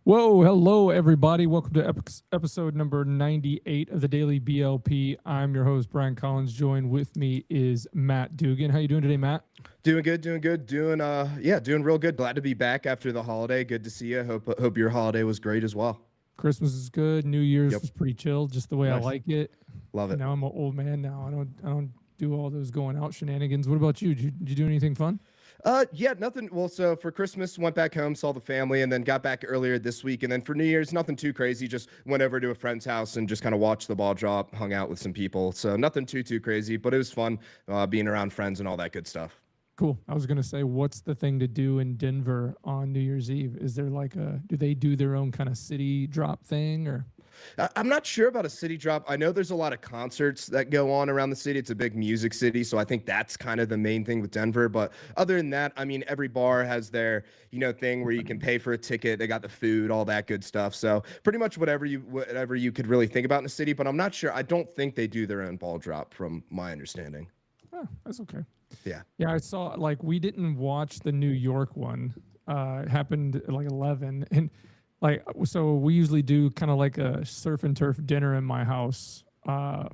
Whoa, hello everybody. Welcome to episode number 98 of the Daily BLP. I'm your host, Bran Collins. Joined with me is Matt Dugan. How you doing today, Matt? Doing good, doing real good. Glad to be back after the holiday. Good to see you. Hope your holiday was great as well. Christmas is good. New Year's Yep. was pretty chill, just the way I Nice. like it. Love it. I'm an old man now. I don't do all those going out shenanigans. What about you? Did you do anything fun? Yeah, nothing. Well, so for Christmas, went back home, saw the family, and then got back earlier this week. And then for New Year's, nothing too crazy. Just went over to a friend's house and just kind of watched the ball drop, hung out with some people. So nothing too crazy, but it was fun being around friends and all that good stuff. Cool. I was gonna say, what's the thing to do in Denver on New Year's Eve? Is there do they do their own kind of city drop thing or? I'm not sure about a city drop. I know there's a lot of concerts that go on around the city. It's a big music city, so I think that's kind of the main thing with Denver. But other than that, I mean, every bar has their, thing where you can pay for a ticket. They got the food, all that good stuff. So pretty much whatever you could really think about in the city. But I'm not sure. I don't think they do their own ball drop, from my understanding. Oh, that's okay. Yeah. Yeah, I saw we didn't watch the New York one. It happened at 11, and so we usually do kind of like a surf and turf dinner in my house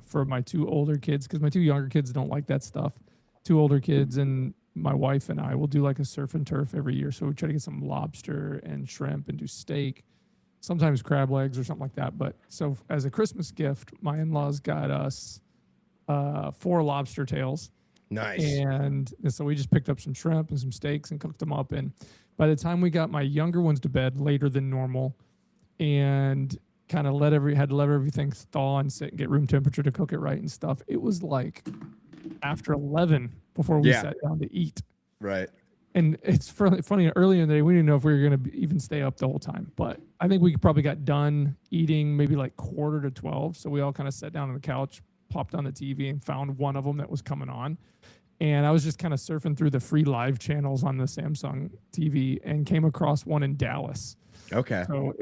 for my two older kids, because my two younger kids don't like that stuff. Two older kids and my wife and I will do like a surf and turf every year. So we try to get some lobster and shrimp and do steak, sometimes crab legs or something like that. But so as a Christmas gift, my in-laws got us 4 lobster tails. Nice. And so we just picked up some shrimp and some steaks and cooked them up. And by the time we got my younger ones to bed later than normal, and kind of had to let everything thaw and sit and get room temperature to cook it right and stuff, it was like after 11 before we sat down to eat. Right. And it's funny, earlier in the day, we didn't know if we were going to even stay up the whole time. But I think we probably got done eating maybe like 11:45. So we all kind of sat down on the couch, popped on the TV, and found one of them that was coming on. And I was just kind of surfing through the free live channels on the Samsung TV and came across one in Dallas. Okay. So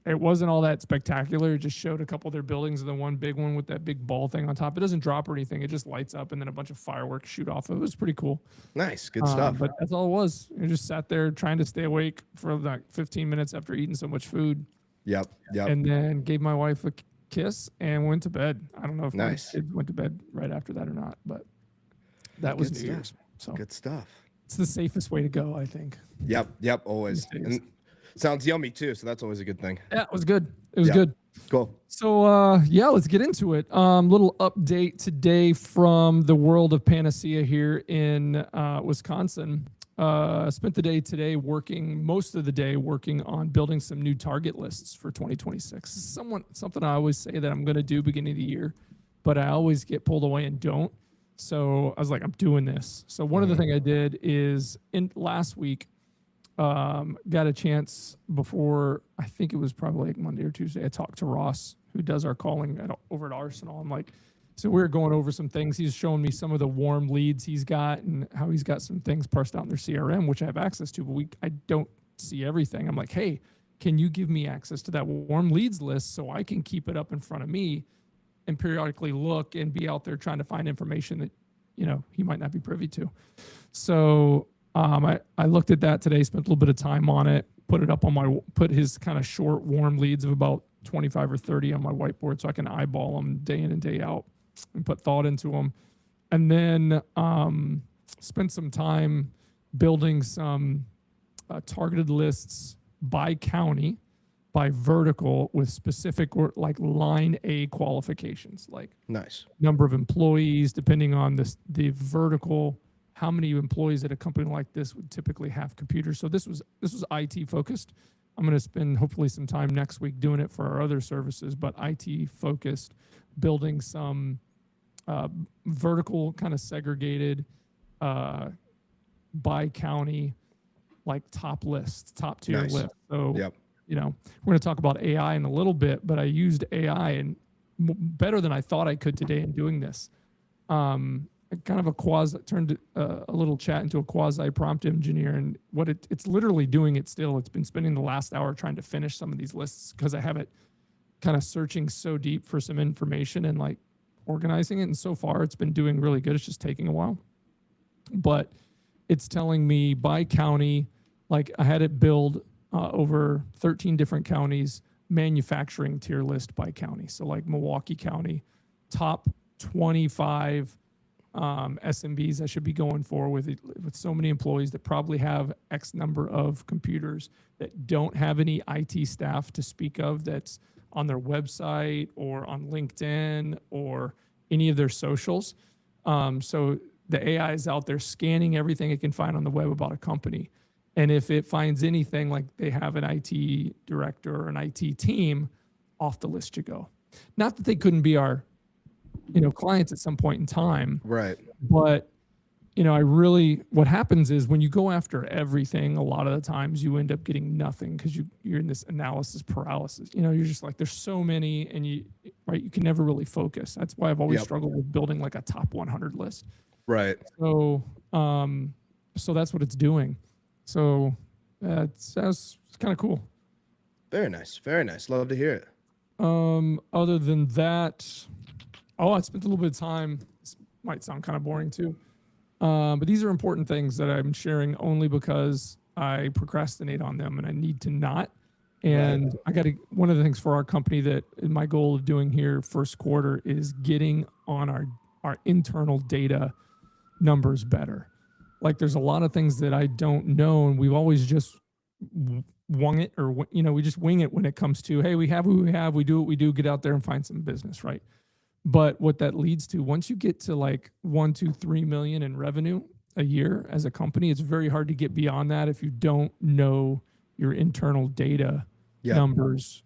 it wasn't all that spectacular. It just showed a couple of their buildings, and the one big one with that big ball thing on top. It doesn't drop or anything. It just lights up, and then a bunch of fireworks shoot off. It was pretty cool. Nice. Good stuff. But that's all it was. I just sat there trying to stay awake for like 15 minutes after eating so much food. Yep. And then gave my wife a kiss and went to bed. I don't know if my Nice. kids went to bed right after that or not, but that was New Year's. So Good stuff. it's the safest way to go, I think. Yep. Always. And sounds yummy too, so that's always a good thing. Yeah, it was good. It was good. Cool. So let's get into it. Little update today from the world of Panacea here in Wisconsin. Spent the day today most of the day working on building some new target lists for 2026. Something I always say that I'm going to do beginning of the year, but I always get pulled away and don't. So I was like, I'm doing this. So one of the things I did is last week, got a chance before, I think it was probably like Monday or Tuesday, I talked to Ross, who does our calling over at Arsenal. I'm like, so we were going over some things. He's showing me some of the warm leads he's got and how he's got some things parsed out in their CRM, which I have access to, but I don't see everything. I'm like, hey, can you give me access to that warm leads list so I can keep it up in front of me and periodically look and be out there trying to find information that, he might not be privy to. So I looked at that today, spent a little bit of time on it, put his kind of short warm leads of about 25 or 30 on my whiteboard so I can eyeball them day in and day out and put thought into them. And then spent some time building some targeted lists by county, by vertical, with specific like line A qualifications, like Nice. number of employees, depending on the vertical, how many employees at a company like this would typically have computers. So this was IT focused. I'm going to spend hopefully some time next week doing it for our other services, but IT focused, building some vertical kind of segregated by county, like top tier Nice. list. So, Yep. we're going to talk about AI in a little bit, but I used AI and better than I thought I could today in doing this. Kind of turned a little chat into a quasi prompt engineer, and what it's literally doing it still. It's been spending the last hour trying to finish some of these lists because I have it kind of searching so deep for some information and like organizing it. And so far it's been doing really good. It's just taking a while, but it's telling me by county, like I had it build over 13 different counties, manufacturing tier list by county. So like Milwaukee County, top 25 SMBs I should be going for with so many employees that probably have X number of computers that don't have any IT staff to speak of that's on their website or on LinkedIn or any of their socials. So the AI is out there scanning everything it can find on the web about a company. And if it finds anything like they have an IT director or an IT team, off the list you go. Not that they couldn't be our, clients at some point in time. Right. But, what happens is when you go after everything, a lot of the times you end up getting nothing because you're in this analysis paralysis. You're just like, there's so many and you can never really focus. That's why I've always struggled with building like a top 100 list. Right. So, so that's what it's doing. So that's kind of cool. Very nice. Very nice. Love to hear it. Other than that, I spent a little bit of time. This might sound kind of boring too. But these are important things that I'm sharing only because I procrastinate on them and I need to not. And one of the things for our company that my goal of doing here first quarter is getting on our internal data numbers better. Like there's a lot of things that I don't know and we've always just wung it or, we just wing it when it comes to, hey, we have what we have, we do what we do, get out there and find some business, right? But what that leads to, once you get to like 1, 2, 3 million in revenue a year as a company, it's very hard to get beyond that if you don't know your internal data numbers,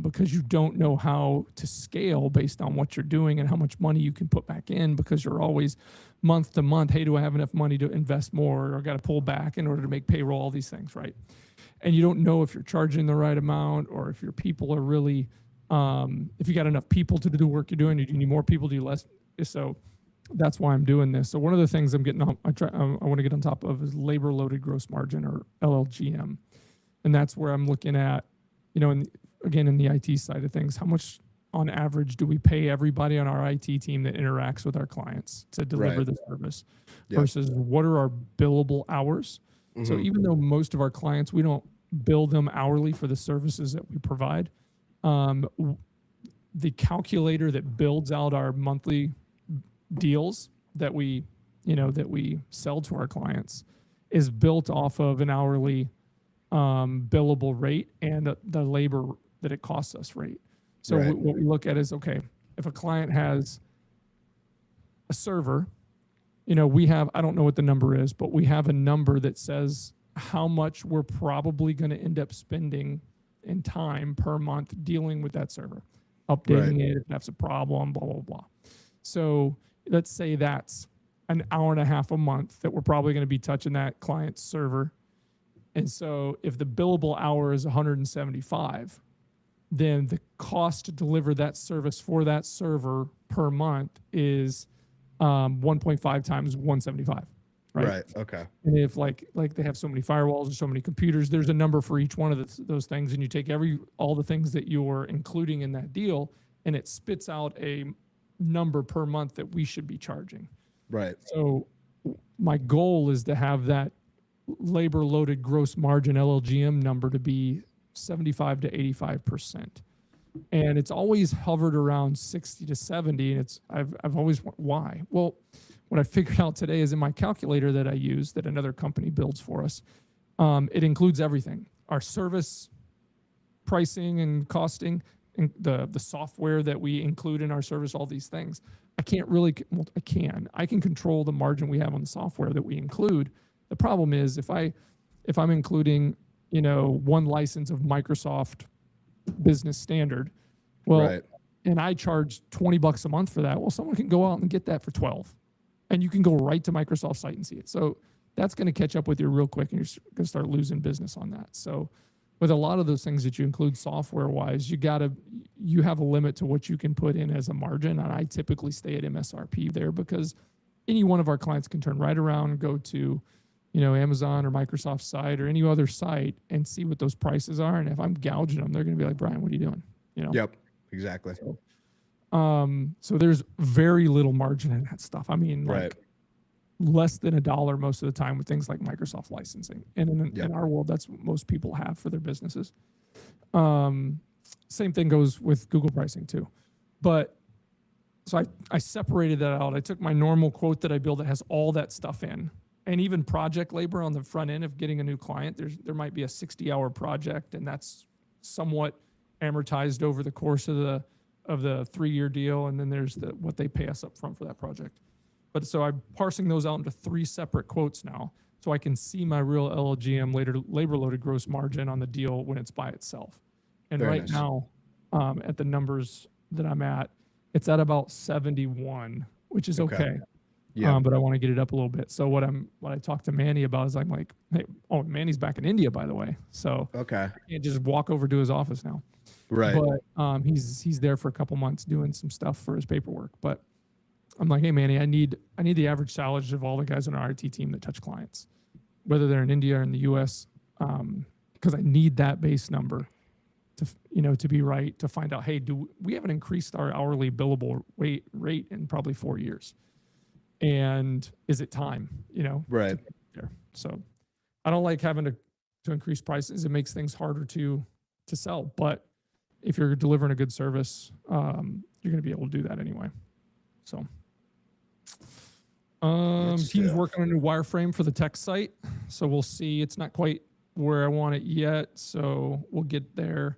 because you don't know how to scale based on what you're doing and how much money you can put back in, because you're always month to month, hey, do I have enough money to invest more, or got to pull back in order to make payroll, all these things, right? And you don't know if you're charging the right amount or if your people are really, if you got enough people to do the work you're doing, do you need more people, do you less? So that's why I'm doing this. So one of the things I'm getting on, I want to get on top of is labor loaded gross margin, or LLGM. And that's where I'm looking at, again, in the IT side of things, how much on average do we pay everybody on our IT team that interacts with our clients to deliver the service versus what are our billable hours? Mm-hmm. So even though most of our clients, we don't bill them hourly for the services that we provide, the calculator that builds out our monthly deals that we sell to our clients is built off of an hourly billable rate and the labor that it costs us rate. So what we look at is, okay, if a client has a server, we have, I don't know what the number is, but we have a number that says how much we're probably going to end up spending in time per month dealing with that server, updating it if that's a problem, blah, blah, blah. So let's say that's an hour and a half a month that we're probably going to be touching that client's server. And so if the billable hour is 175, then the cost to deliver that service for that server per month is 1.5 times 175. Right. Okay. And if like they have so many firewalls or so many computers, there's a number for each one of those things, and you take all the things that you're including in that deal, and it spits out a number per month that we should be charging. Right. So my goal is to have that labor loaded gross margin LLGM number to be 75 to 85%. And it's always hovered around 60 to 70. And I've always, why? Well, what I figured out today is in my calculator that I use that another company builds for us, it includes everything. Our service pricing and costing, and the software that we include in our service, all these things. I can control the margin we have on the software that we include. The problem is if I'm including, one license of Microsoft Business Standard, and I charge $20 a month for that, well, someone can go out and get that for 12. And you can go right to Microsoft's site and see it. So that's going to catch up with you real quick, and you're going to start losing business on that. So with a lot of those things that you include software-wise, you have a limit to what you can put in as a margin. And I typically stay at MSRP there because any one of our clients can turn right around and go to, Amazon or Microsoft's site or any other site and see what those prices are. And if I'm gouging them, they're going to be like, Brian, what are you doing? Yep, exactly. So there's very little margin in that stuff. I mean, less than $1 most of the time with things like Microsoft licensing. And in our world, that's what most people have for their businesses. Same thing goes with Google pricing too. But so I separated that out. I took my normal quote that I build that has all that stuff in, and even project labor on the front end of getting a new client. There might be a 60-hour project, and that's somewhat amortized over the course of the 3-year deal, and then there's what they pay us up front for that project. But so I'm parsing those out into 3 separate quotes now, so I can see my real LLGM labor loaded gross margin on the deal when it's by itself. And Very right nice. now, at the numbers that I'm at, it's at about 71, which is okay. Yeah. But I want to get it up a little bit. So what I talked to Manny about is I'm like, hey, Manny's back in India, by the way. So I can't just walk over to his office now. Right. But he's there for a couple months doing some stuff for his paperwork. But I'm like, hey Manny, I need the average salary of all the guys on our IT team that touch clients, whether they're in India or in the US, because I need that base number to be right, to find out, hey, we haven't increased our hourly billable rate in probably 4 years. And is it time, Right. there? So I don't like having to increase prices. It makes things harder to sell. But if you're delivering a good service, you're going to be able to do that anyway. So team's working on a new wireframe for the tech site. So we'll see. It's not quite where I want it yet. So we'll get there.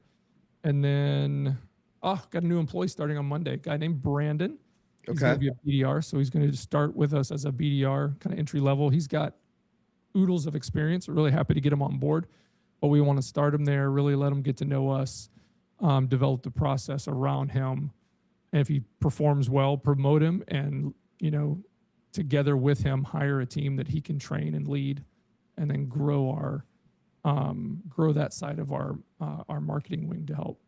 And then, got a new employee starting on Monday, a guy named Brandon. He's going to be a BDR, so he's going to start with us as a BDR, kind of entry level. He's got oodles of experience. We're really happy to get him on board, but we want to start him there, really let him get to know us, develop the process around him. And if he performs well, promote him, and, together with him, hire a team that he can train and lead, and then grow that side of our marketing wing to help,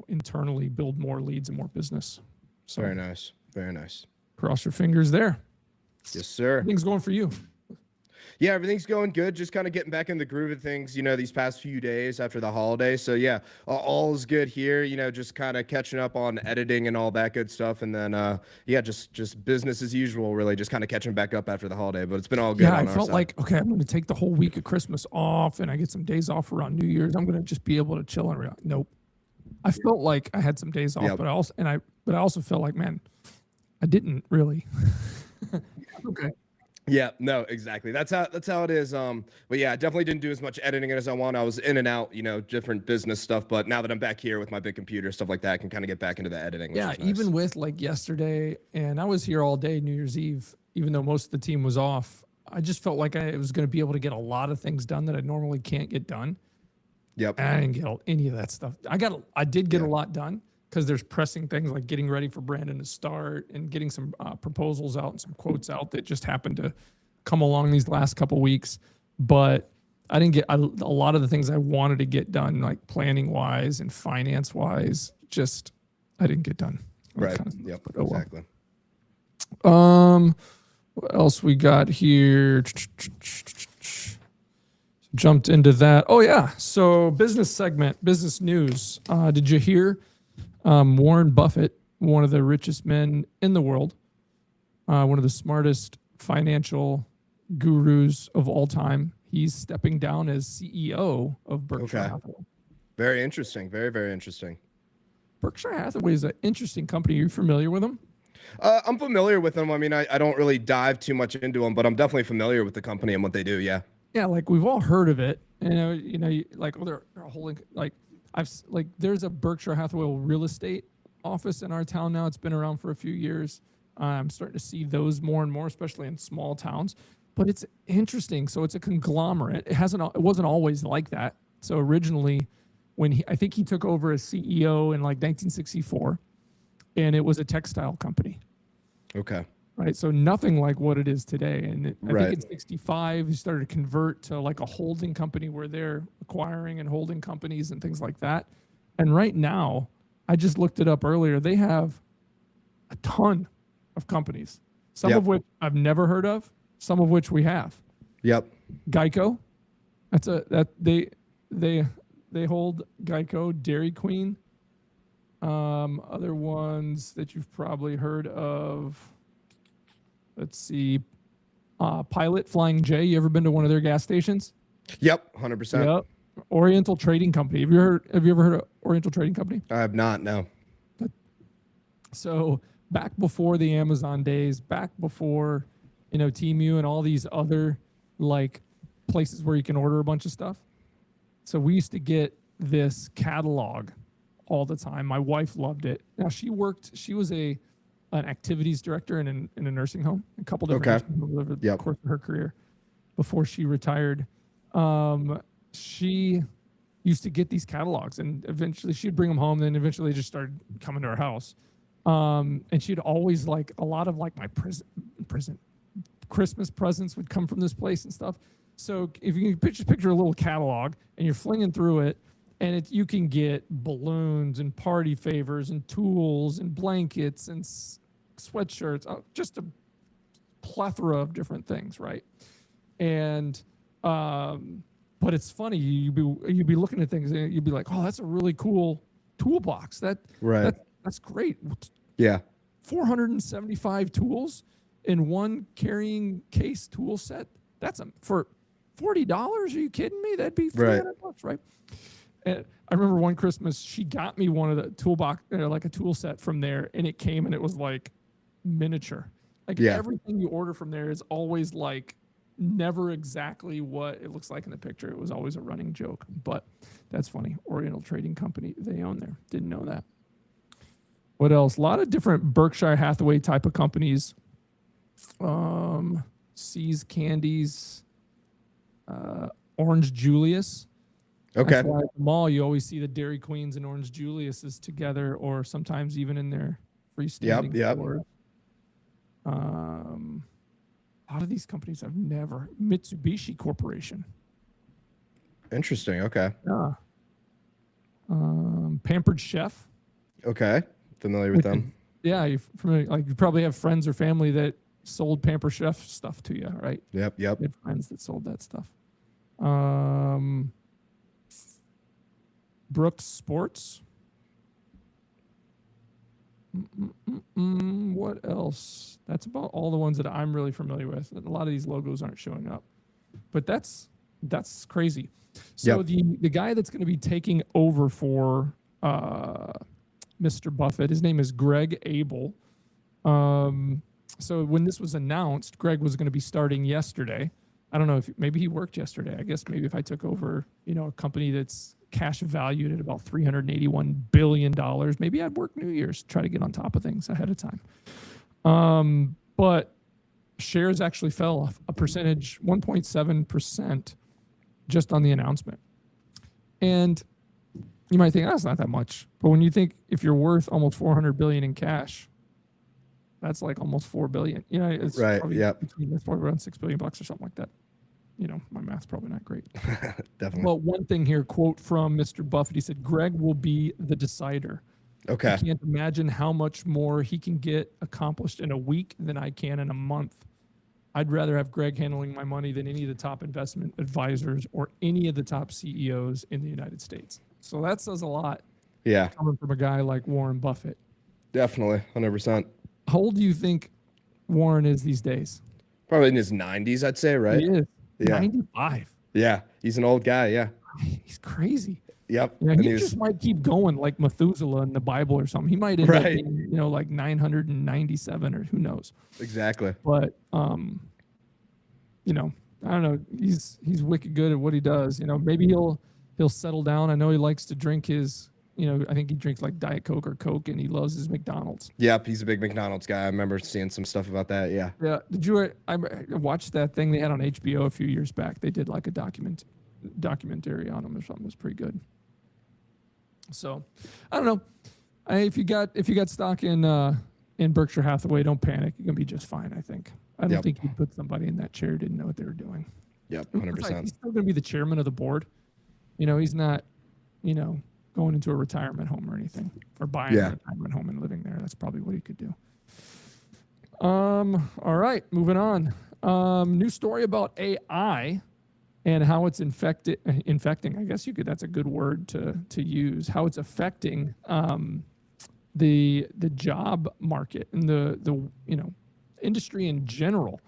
internally build more leads and more business. So very nice. Very nice. Cross your fingers there. Yes, sir. Everything's going for you. Yeah, everything's going good. Just kind of getting back in the groove of things, these past few days after the holiday. So yeah, all is good here. Just kind of catching up on editing and all that good stuff. And then, just business as usual, really just kind of catching back up after the holiday. But it's been all good. Yeah, I felt like, okay, I'm going to take the whole week of Christmas off, and I get some days off around New Year's. I'm going to just be able to chill and relax. Nope. I felt like I had some days off, but I also felt like, man, I didn't really. Okay. Yeah, no, exactly. That's how it is. But yeah, I definitely didn't do as much editing as I want. I was in and out, different business stuff. But now that I'm back here with my big computer, stuff like that, I can kind of get back into the editing. Yeah, which is nice. Even with like yesterday, and I was here all day New Year's Eve, even though most of the team was off. I just felt like I was going to be able to get a lot of things done that I normally can't get done. Yep. And I didn't get any of that stuff. I did get a lot done, because there's pressing things like getting ready for Brandon to start and getting some proposals out and some quotes out that just happened to come along these last couple weeks. But I didn't get a lot of the things I wanted to get done, like planning wise and finance wise. Just I didn't get done. Right. Yep. But, exactly. What else we got here? Jumped into that. Oh yeah. So business segment, business news. Did you hear? Warren Buffett, one of the richest men in the world, one of the smartest financial gurus of all time. He's stepping down as CEO of Berkshire Hathaway. Very interesting. Very, very interesting. Berkshire Hathaway is an interesting company. Are you familiar with them? I'm familiar with them. I mean, I don't really dive too much into them, but I'm definitely familiar with the company and what they do. Yeah. Yeah, like we've all heard of it. Like, oh, they're holding, like, there's a Berkshire Hathaway real estate office in our town now. It's been around for a few years. I'm starting to see those more and more, especially in small towns. But it's interesting. So it's a conglomerate. It wasn't always like that. So originally, I think he took over as CEO in like 1964, and it was a textile company. Okay. Right. So nothing like what it is today. And I think in 65, he started to convert to like a holding company where they're acquiring and holding companies and things like that. And right now, I just looked it up earlier. They have a ton of companies, some of which I've never heard of, some of which we have. Yep. Geico. They hold Geico, Dairy Queen. Other ones that you've probably heard of. Let's see. Pilot, Flying J. You ever been to one of their gas stations? Yep, 100%. Yep. Oriental Trading Company. Have you ever heard of Oriental Trading Company? I have not, no. So back before the Amazon days, back before, Temu and all these other like places where you can order a bunch of stuff. So we used to get this catalog all the time. My wife loved it. Now she was an activities director in a nursing home, a couple different nursing homes over the course of her career before she retired. She used to get these catalogs, and eventually she'd bring them home. Then eventually they just started coming to our house. And she'd always like a lot of like my present Christmas presents would come from this place and stuff. So if you can just picture a little catalog and you're flinging through it, and you can get balloons and party favors and tools and blankets and sweatshirts, just a plethora of different things, right? And but it's funny, you'd be looking at things and you'd be like, oh, that's a really cool toolbox. That's great. Yeah. 475 tools in one carrying case tool set. That's for $40. Are you kidding me? That'd be $300, right? And I remember one Christmas, she got me one of the toolbox, like a tool set from there, and it came and it was like miniature. Like everything you order from there is always like never exactly what it looks like in the picture. It was always a running joke, but that's funny. Oriental Trading Company, they own there. Didn't know that. What else? A lot of different Berkshire Hathaway type of companies. See's Candies, Orange Julius. Okay. That's why at the mall you always see the Dairy Queens and Orange Julius's together, or sometimes even in their freestanding stores. A lot of these companies I've never. Mitsubishi Corporation. Interesting. Okay. Yeah. Pampered Chef. Okay. Familiar with them. Yeah, you're familiar, like you probably have friends or family that sold Pampered Chef stuff to you, right? Yep. You had friends that sold that stuff. Brooks Sports. What else? That's about all the ones that I'm really familiar with. A lot of these logos aren't showing up, but that's crazy. So the guy that's going to be taking over for Mr. Buffett, his name is Greg Abel. So when this was announced, Greg was going to be starting yesterday. I don't know if maybe he worked yesterday. I guess maybe if I took over, a company that's cash valued at about $381 billion, maybe I'd work New Year's, try to get on top of things ahead of time. But shares actually fell a percentage, 1.7%, just on the announcement. And you might think that's not that much, but when you think if you're worth almost $400 billion in cash, that's like almost $4 billion. It's probably that's probably around $6 billion or something like that. My math's probably not great. Definitely. Well, one thing here, quote from Mr. Buffett, he said, Greg will be the decider. Okay. I can't imagine how much more he can get accomplished in a week than I can in a month. I'd rather have Greg handling my money than any of the top investment advisors or any of the top CEOs in the United States. So that says a lot. Yeah. Coming from a guy like Warren Buffett. Definitely. 100%. How old do you think Warren is these days? Probably in his 90s, I'd say, right? He is. Yeah. 95. Yeah. He's an old guy. Yeah. He's crazy. Yep. Yeah, he just might keep going like Methuselah in the Bible or something. He might end up being, like 997 or who knows. Exactly. But, I don't know. He's wicked good at what he does. Maybe he'll settle down. I know he likes to drink his, I think he drinks like Diet Coke or Coke, and he loves his McDonald's. Yep. He's a big McDonald's guy. I remember seeing some stuff about that. Yeah. Yeah. I watched that thing they had on HBO a few years back. They did like a documentary on him or something. It was pretty good. So I don't know. If you got stock in Berkshire Hathaway, don't panic. You're gonna be just fine. I think. I don't think you'd put somebody in that chair who didn't know what they were doing. Yep, 100%. He's still gonna be the chairman of the board. He's not, going into a retirement home or anything, or buying a retirement home and living there. That's probably what he could do. All right, moving on. New story about AI and how it's infecting, I guess that's a good word to use, how it's affecting the job market and the industry in general.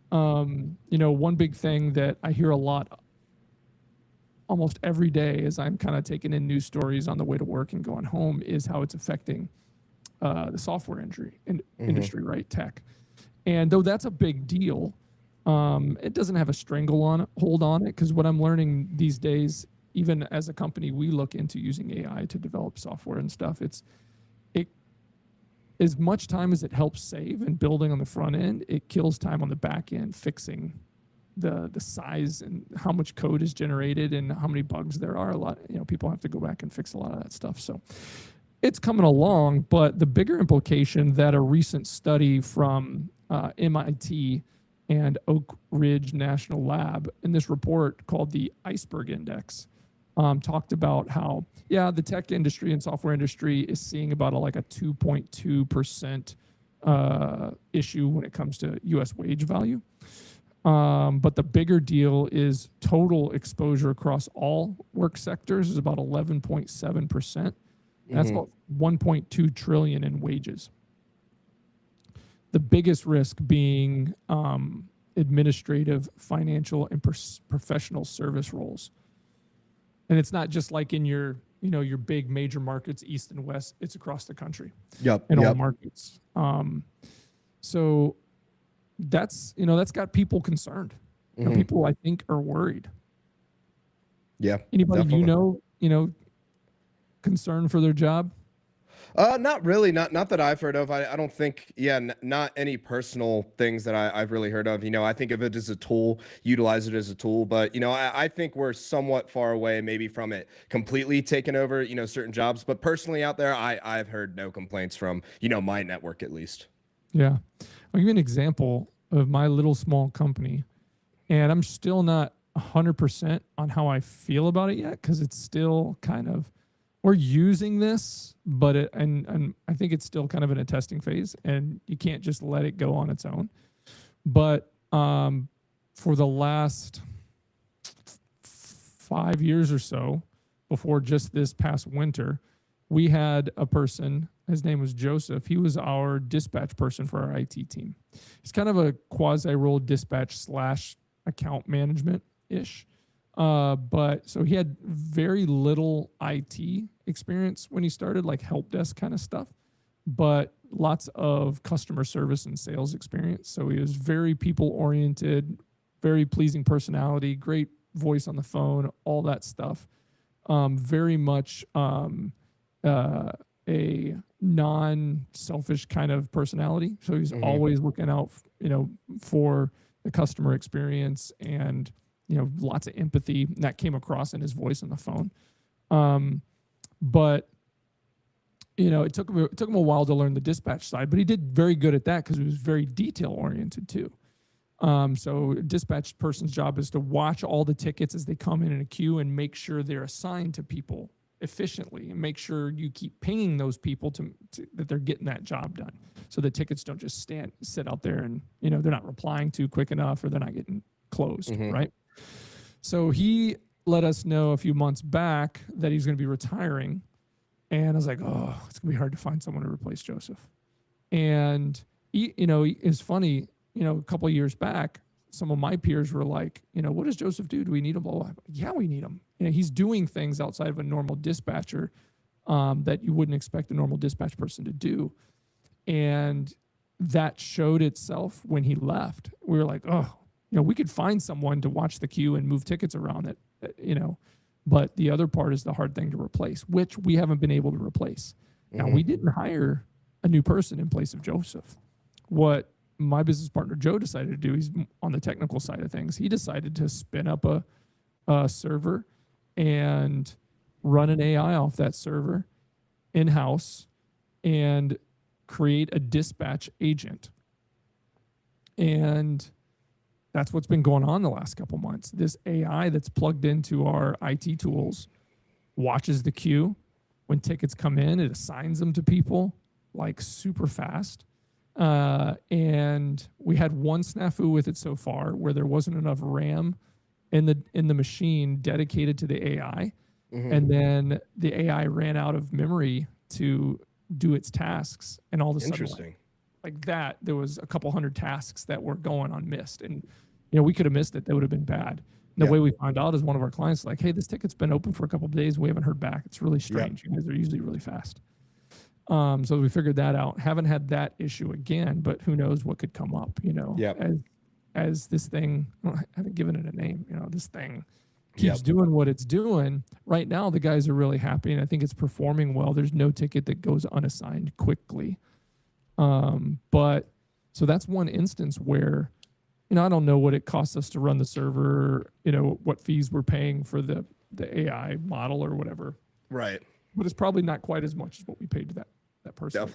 One big thing that I hear a lot almost every day as I'm kind of taking in news stories on the way to work and going home is how it's affecting the software industry, right? Tech. And though that's a big deal, it doesn't have a hold on it, because what I'm learning these days, even as a company, we look into using AI to develop software and stuff. It as much time as it helps save and building on the front end, it kills time on the back end fixing the size and how much code is generated and how many bugs there are. A lot, people have to go back and fix a lot of that stuff. So it's coming along, but the bigger implication that a recent study from MIT and Oak Ridge National Lab in this report called the Iceberg Index talked about how, the tech industry and software industry is seeing about a 2.2% issue when it comes to U.S. wage value. But the bigger deal is total exposure across all work sectors is about 11.7%. That's about 1.2 trillion in wages. The biggest risk being administrative, financial, and professional service roles. And it's not just like in your big major markets, East and West, it's across the country. In all markets. So that's got people concerned. People, I think, are worried. Yeah. Anybody concerned for their job? Not really. Not that I've heard of. I don't think, not any personal things that I've really heard of. I think of it as a tool, utilize it as a tool. But, I think we're somewhat far away maybe from it completely taking over, certain jobs. But personally out there, I've heard no complaints from, my network at least. Yeah. I'll give you an example of my little small company. And I'm still not 100% on how I feel about it yet, because it's still kind of, we're using this, but and I think it's still kind of in a testing phase, and you can't just let it go on its own. But for the last 5 years or so, before just this past winter, we had a person, his name was Joseph. He was our dispatch person for our IT team. He's kind of a quasi-role dispatch / account management-ish. But so he had very little IT experience when he started, like help desk kind of stuff, but lots of customer service and sales experience. So he was very people oriented, very pleasing personality, great voice on the phone, all that stuff. Very much a non-selfish kind of personality. So he's always looking out, for the customer experience and, lots of empathy. And that came across in his voice on the phone. But it took him a while to learn the dispatch side, but he did very good at that because he was very detail oriented too. So a dispatch person's job is to watch all the tickets as they come in a queue and make sure they're assigned to people efficiently, and make sure you keep pinging those people to that they're getting that job done. So the tickets don't just sit out there and, they're not replying to quick enough, or they're not getting closed, right? So he let us know a few months back that he's going to be retiring. And I was like, oh, it's going to be hard to find someone to replace Joseph. And it's funny, a couple of years back, some of my peers were like, what does Joseph do? Do we need him? Blah, blah, blah. Yeah, we need him. He's doing things outside of a normal dispatcher that you wouldn't expect a normal dispatch person to do. And that showed itself when he left. We were like, oh, we could find someone to watch the queue and move tickets around it, but the other part is the hard thing to replace, which we haven't been able to replace. Now, we didn't hire a new person in place of Joseph. What my business partner, Joe, decided to do, he's on the technical side of things. He decided to spin up a server and run an AI off that server in-house and create a dispatch agent. And that's what's been going on the last couple months. This AI that's plugged into our IT tools watches the queue. When tickets come in, it assigns them to people like super fast. And we had one snafu with it so far where there wasn't enough RAM in the machine dedicated to the AI. And then the AI ran out of memory to do its tasks. And all of a sudden, like that, there was a couple hundred tasks that were going unmissed. And, you know, we could have missed it. That would have been bad. The way we found out is one of our clients like, hey, this ticket's been open for a couple of days. We haven't heard back. It's really strange. You guys are usually really fast. So we figured that out. Haven't had that issue again, but who knows what could come up, you know, as this thing, I haven't given it a name, you know, this thing keeps doing what it's doing. Right now, the guys are really happy, and I think it's performing well. There's no ticket that goes unassigned quickly. But so that's one instance where, you know, I don't know what it costs us to run the server, you know, what fees we're paying for the AI model or whatever. Right. But it's probably not quite as much as what we paid to that person.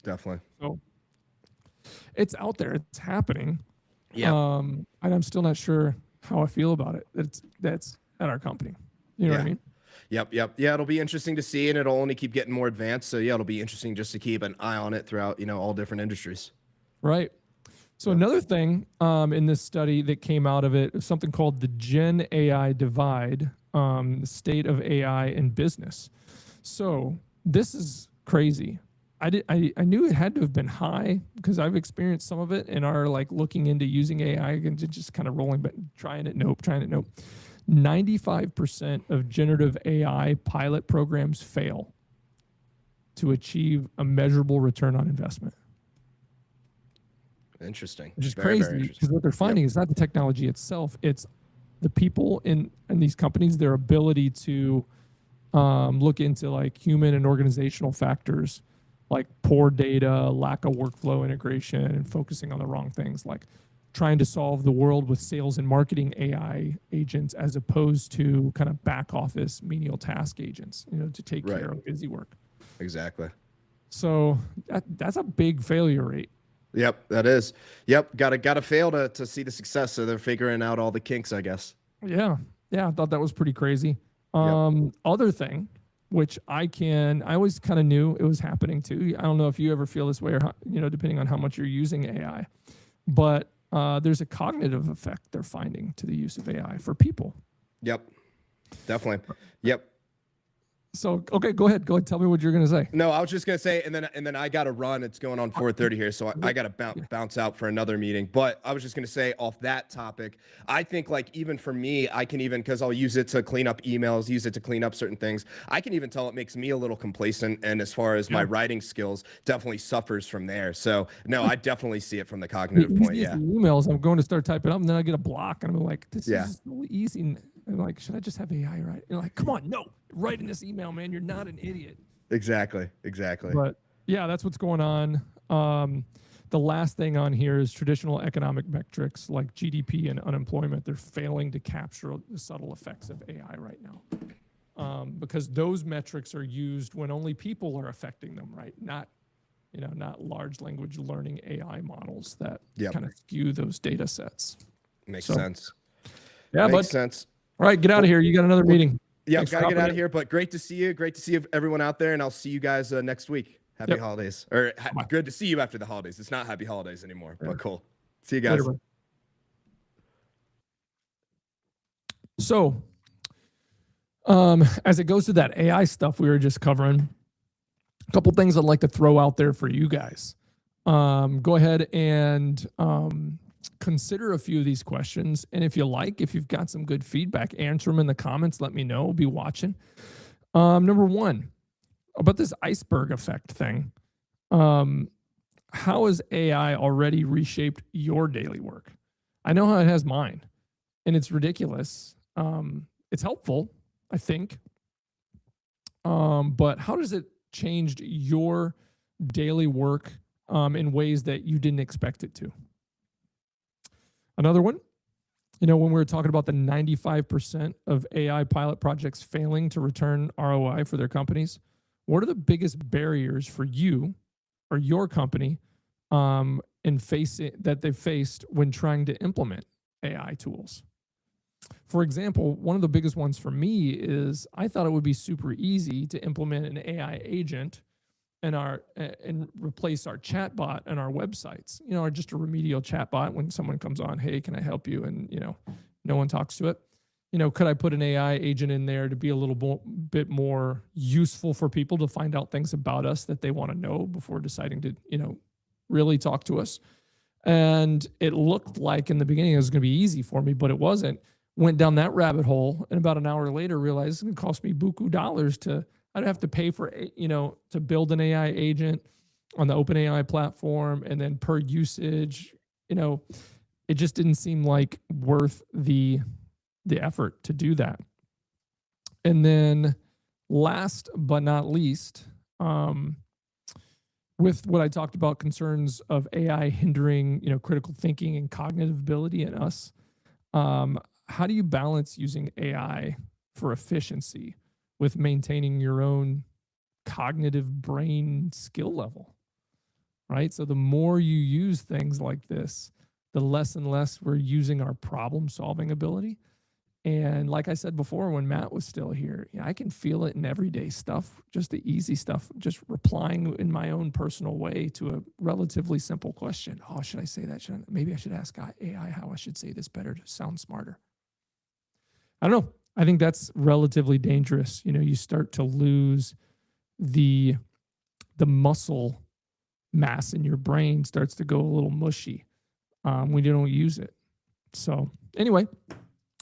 Definitely. So it's out there. It's happening. Yeah. And I'm still not sure how I feel about it. That's at our company. You know what I mean? Yep. Yeah, it'll be interesting to see, and it'll only keep getting more advanced. So yeah, it'll be interesting just to keep an eye on it throughout, you know, all different industries. Right. So another thing in this study that came out of it is something called the Gen AI divide, the state of AI in business. So this is crazy. I knew it had to have been high because I've experienced some of it and are like looking into using AI and just kind of rolling, but trying it. Nope. 95% of generative AI pilot programs fail to achieve a measurable return on investment. Interesting. Which is crazy because what they're finding is not the technology itself, it's the people in these companies, their ability to look into like human and organizational factors like poor data, lack of workflow integration, and focusing on the wrong things, like trying to solve the world with sales and marketing AI agents as opposed to kind of back office menial task agents, you know, to take care of busy work. Exactly. So that's a big failure rate. Yep, that is. Yep, gotta fail to see the success. So they're figuring out all the kinks, I guess. Yeah, I thought that was pretty crazy. Other thing, which I always kind of knew it was happening too. I don't know if you ever feel this way or, you know, depending on how much you're using AI, but there's a cognitive effect they're finding to the use of AI for people. Yep, definitely. Yep. So, okay, go ahead. Tell me what you're going to say. No, I was just going to say, and then I got to run. It's going on 4:30 here. So I got to bounce out for another meeting. But I was just going to say off that topic, I think like even for me, I can even, because I'll use it to clean up emails, use it to clean up certain things. I can even tell it makes me a little complacent. And as far as my writing skills, definitely suffers from there. So no, I definitely see it from the cognitive point. Yeah. Emails, I'm going to start typing up and then I get a block and I'm like, this is so easy. I'm like, should I just have AI write? You're like, come on, no, write in this email, man. You're not an idiot. Exactly. But yeah, that's what's going on. The last thing on here is traditional economic metrics like GDP and unemployment. They're failing to capture the subtle effects of AI right now, because those metrics are used when only people are affecting them, right? Not large language learning AI models that kind of skew those data sets. Makes sense. Yeah, makes sense. All right, get out of here. You got another meeting. Yeah, gotta get out of here. But great to see you. Great to see everyone out there, and I'll see you guys next week. Happy holidays, or good to see you after the holidays. It's not happy holidays anymore, but cool. See you guys. Later. So, as it goes to that AI stuff we were just covering, a couple things I'd like to throw out there for you guys. Go ahead and consider a few of these questions. And if you've got some good feedback, answer them in the comments. Let me know. I'll be watching. Number one, about this iceberg effect thing. How has AI already reshaped your daily work? I know how it has mine, and it's ridiculous. It's helpful, I think. But how does it changed your daily work in ways that you didn't expect it to? Another one, when we were talking about the 95% of AI pilot projects failing to return ROI for their companies, what are the biggest barriers for you or your company that they've faced when trying to implement AI tools? For example, one of the biggest ones for me is I thought it would be super easy to implement an AI agent and replace our chatbot and our websites, or just a remedial chatbot when someone comes on, hey, can I help you? And, no one talks to it. Could I put an AI agent in there to be a little bit more useful for people to find out things about us that they want to know before deciding to, really talk to us. And it looked like in the beginning it was going to be easy for me, but it wasn't. Went down that rabbit hole, and about an hour later realized it's going to cost me buku dollars I'd have to pay for, to build an AI agent on the OpenAI platform, and then per usage, it just didn't seem like worth the effort to do that. And then last but not least, with what I talked about, concerns of AI hindering, critical thinking and cognitive ability in us, how do you balance using AI for efficiency with maintaining your own cognitive brain skill level, right? So the more you use things like this, the less and less we're using our problem-solving ability. And like I said before, when Matt was still here, I can feel it in everyday stuff, just the easy stuff, just replying in my own personal way to a relatively simple question. Oh, should I say that? Maybe I should ask AI how I should say this better to sound smarter. I don't know. I think that's relatively dangerous. You start to lose the muscle mass in your brain starts to go a little mushy when you don't use it. So anyway,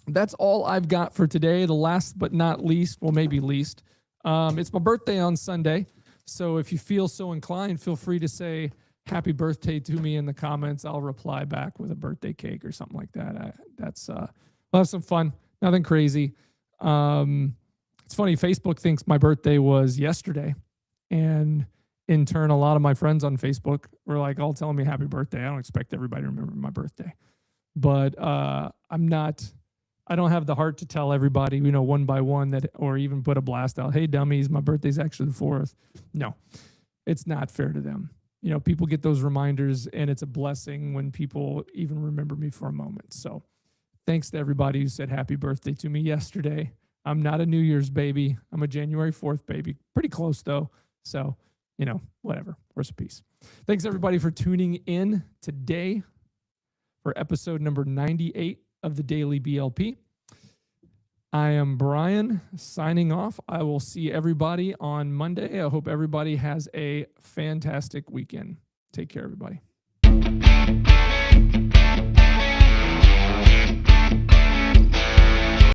that's all I've got for today. The last but not least, well, maybe least, it's my birthday on Sunday. So if you feel so inclined, feel free to say happy birthday to me in the comments. I'll reply back with a birthday cake or something like that. We'll have some fun. Nothing crazy. It's funny. Facebook thinks my birthday was yesterday. And in turn, a lot of my friends on Facebook were like, all telling me happy birthday. I don't expect everybody to remember my birthday. But I don't have the heart to tell everybody, one by one or even put a blast out. Hey, dummies, my birthday's actually the 4th. No, it's not fair to them. People get those reminders, and it's a blessing when people even remember me for a moment. So thanks to everybody who said happy birthday to me yesterday. I'm not a New Year's baby. I'm a January 4th baby. Pretty close though. So, whatever. Worst of peace. Thanks everybody for tuning in today for episode number 98 of the Daily BLP. I am Brian signing off. I will see everybody on Monday. I hope everybody has a fantastic weekend. Take care, everybody.